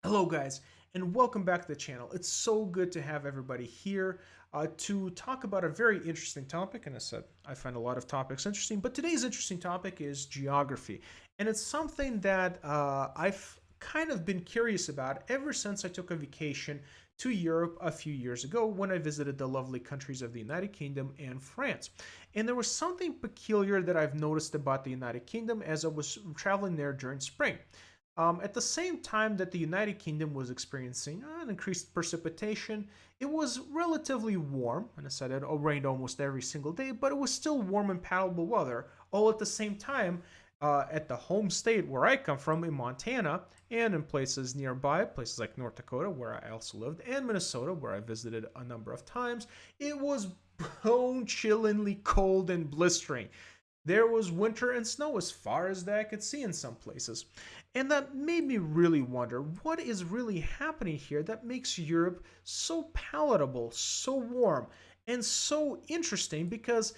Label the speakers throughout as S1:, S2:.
S1: Hello, guys, and welcome back to the channel. It's so good to have everybody here to talk about a very interesting topic. And I said, I find a lot of topics interesting, but today's interesting topic is geography. And it's something that I've kind of been curious about ever since I took a vacation to Europe a few years ago when I visited the lovely countries of the United Kingdom and France. And there was something peculiar that I've noticed about the United Kingdom as I was traveling there during spring. At the same time that the United Kingdom was experiencing an increased precipitation, it was relatively warm, and I said it rained almost every single day, but it was still warm and palatable weather, all at the same time at the home state where I come from in Montana and in places nearby, places like North Dakota, where I also lived, and Minnesota, where I visited a number of times, it was bone chillingly cold and blistering. There was winter and snow as far as the eye could see in some places. And that made me really wonder what is really happening here that makes Europe so palatable, so warm, and so interesting because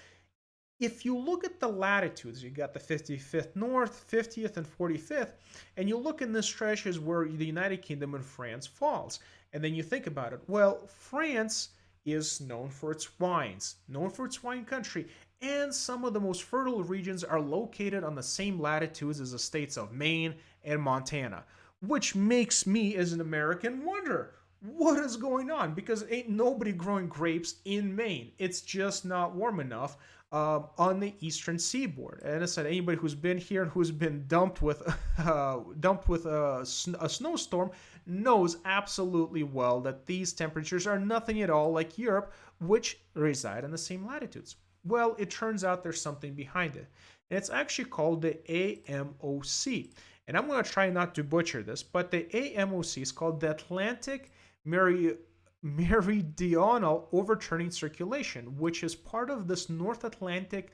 S1: if you look at the latitudes, you got the 55th North, 50th, and 45th, and you look in this stretch is where the United Kingdom and France falls. And then you think about it. Well, France is known for its wines, known for its wine country, and some of the most fertile regions are located on the same latitudes as the states of Maine and Montana, which makes me as an American wonder what is going on because ain't nobody growing grapes in Maine. It's just not warm enough on the eastern seaboard. And I said, anybody who's been here and who's been dumped with a snowstorm knows absolutely well that these temperatures are nothing at all like Europe, which reside on the same latitudes. Well, it turns out there's something behind it. And it's actually called the AMOC. And I'm going to try not to butcher this, but the AMOC is called the Atlantic Meridional Overturning Circulation, which is part of this North Atlantic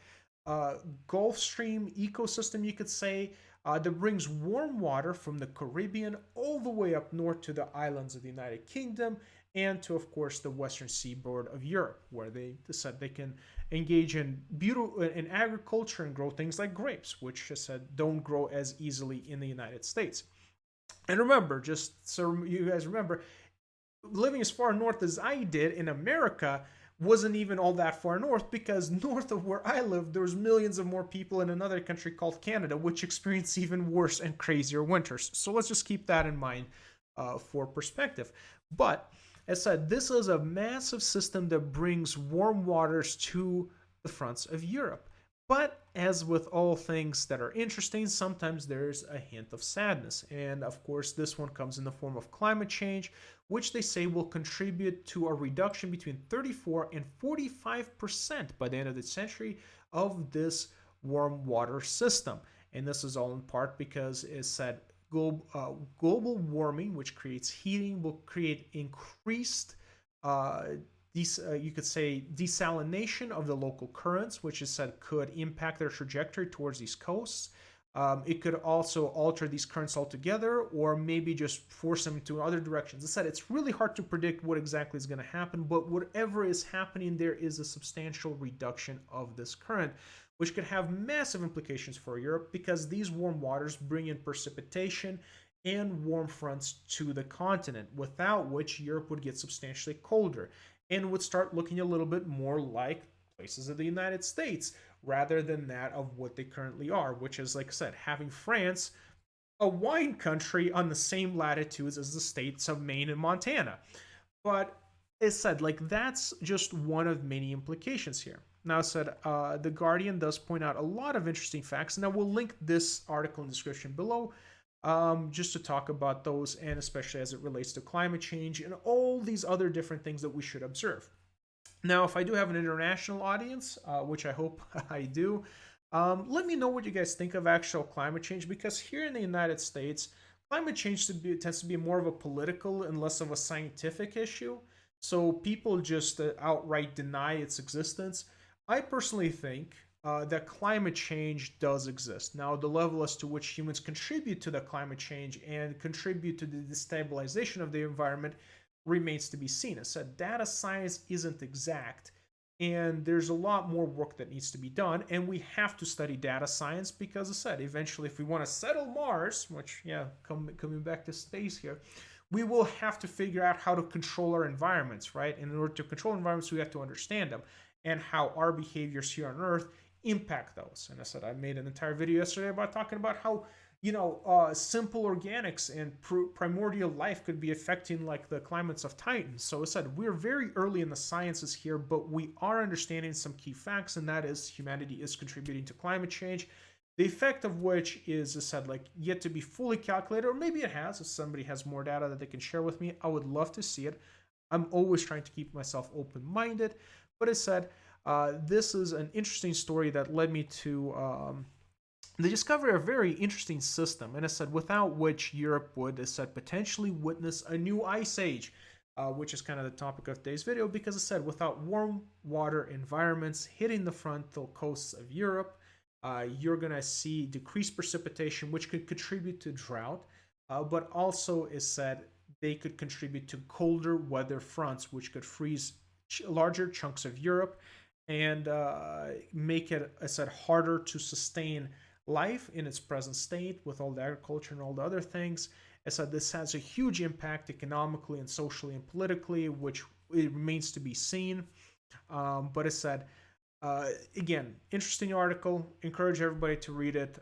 S1: Gulf Stream ecosystem, you could say, that brings warm water from the Caribbean all the way up north to the islands of the United Kingdom and to, of course, the western seaboard of Europe, where they decide they can engage in in agriculture and grow things like grapes, which I said don't grow as easily in the United States. And remember, just so you guys remember, living as far north as I did in America wasn't even all that far north because north of where I lived, there was millions of more people in another country called Canada, which experienced even worse and crazier winters. So let's just keep that in mind for perspective. But as I said, this is a massive system that brings warm waters to the fronts of Europe. But as with all things that are interesting, sometimes there's a hint of sadness. And of course, this one comes in the form of climate change, which they say will contribute to a reduction between 34 and 45% by the end of the century of this warm water system. And this is all in part because it said global warming, which creates heating, will create increased you could say desalination of the local currents, which is said could impact their trajectory towards these coasts. It could also alter these currents altogether, or maybe just force them to other directions. As I said, it's really hard to predict what exactly is going to happen, but whatever is happening, there is a substantial reduction of this current, which could have massive implications for Europe because these warm waters bring in precipitation and warm fronts to the continent, without which Europe would get substantially colder and would start looking a little bit more like places of the United States rather than that of what they currently are, which is, like I said, having France, a wine country on the same latitudes as the states of Maine and Montana. But as said, like that's just one of many implications here. Now, I said, The Guardian does point out a lot of interesting facts, and I will link this article in the description below just to talk about those, and especially as it relates to climate change and all these other different things that we should observe. Now, if I do have an international audience, which I hope I do, let me know what you guys think of actual climate change, because here in the United States, climate change tends to be more of a political and less of a scientific issue. So people just outright deny its existence. I personally think that climate change does exist. Now, the level as to which humans contribute to the climate change and contribute to the destabilization of the environment remains to be seen. As said, data science isn't exact, and there's a lot more work that needs to be done, and we have to study data science because, as I said, eventually, if we want to settle Mars, which, yeah, coming back to space here, we will have to figure out how to control our environments, right? And in order to control environments, we have to understand them and how our behaviors here on Earth impact those. And I said I made an entire video yesterday about talking about how simple organics and primordial life could be affecting like the climates of Titan. So I said we're very early in the sciences here, but we are understanding some key facts, and that is humanity is contributing to climate change. The effect of which is, as I said, like yet to be fully calculated, or maybe it has. If somebody has more data that they can share with me, I would love to see it. I'm always trying to keep myself open-minded, but as I said, this is an interesting story that led me to the discovery of a very interesting system, and I said without which Europe would, as said, potentially witness a new ice age, which is kind of the topic of today's video. Because I said without warm water environments hitting the frontal coasts of Europe, you're gonna see decreased precipitation, which could contribute to drought, but also is said they could contribute to colder weather fronts, which could freeze larger chunks of Europe and make it, I said, harder to sustain life in its present state with all the agriculture and all the other things. I said this has a huge impact economically and socially and politically, which it remains to be seen. But I said, again, interesting article. Encourage everybody to read it.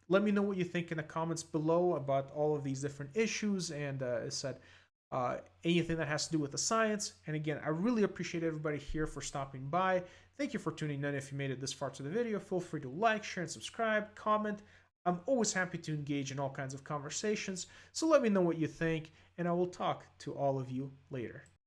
S1: Let me know what you think in the comments below about all of these different issues, and I said anything that has to do with the science. And again, I really appreciate everybody here for stopping by. Thank you for tuning in. If you made it this far to the video, feel free to like, share, and subscribe, comment. I'm always happy to engage in all kinds of conversations, so let me know what you think, and I will talk to all of you later.